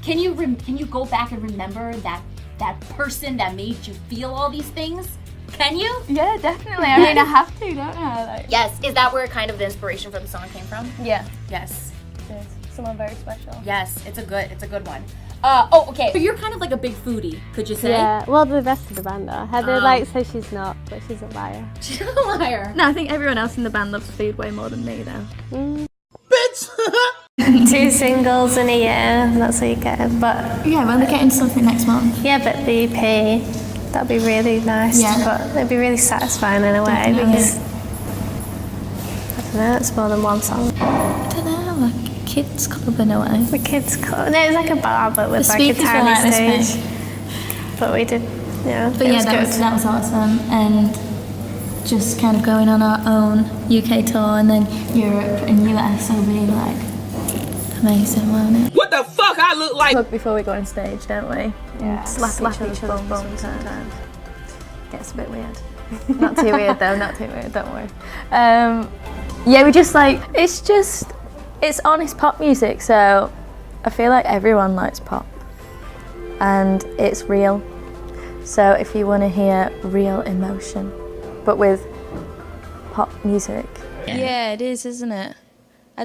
Can you go back and remember that person that made you feel all these things? Can you? Yeah, definitely. I mean, I have to, don't I? Like, Yes. Is that where kind of the inspiration for the song came from? yeah, Yes. it is. Someone very special. Yes. It's a good one. Oh, okay. So you're kind of like a big foodie, could you say? Yeah, well, the rest of the band are. Heather says she's not, but she's a liar. She's a liar. No, I think everyone else in the band loves food way more than me, though. Bitch! 2 singles in a year, that's what you get. But Yeah, well, they're getting something next month. yeah, but the EP, that'd be really nice. Yeah. But it'd be really satisfying in a way Definitely. because I don't know, it's more than one song. I don't know, like kids club in a way. The kids club. No, it's like a bar, but with The like a speakers were tiny like this stage. big. But we did, yeah. But it yeah, was that good. was awesome, and just kind of going on our own UK tour, and then Europe and US will be like amazing, won't it? What the fuck I look like? Hug before we go on stage, don't we? Yeah, Slap each other's bums sometimes. Gets a bit weird. Not too weird though, not too weird, don't worry. Yeah, we just like, it's honest pop music, so I feel like everyone likes pop. And it's real. So if you want to hear real emotion, but with pop music. Yeah, it is, isn't it? I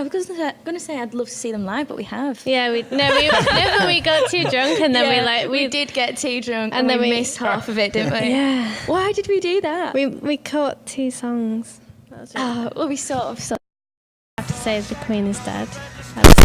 was gonna say I'd love to see them live, but we have. Yeah, but we got too drunk and then we did get too drunk and then we we missed half of it, didn't we? Yeah. Why did we do that? We caught 2 songs. That was really Well, we sort of. I have to say the Queen is dead. That was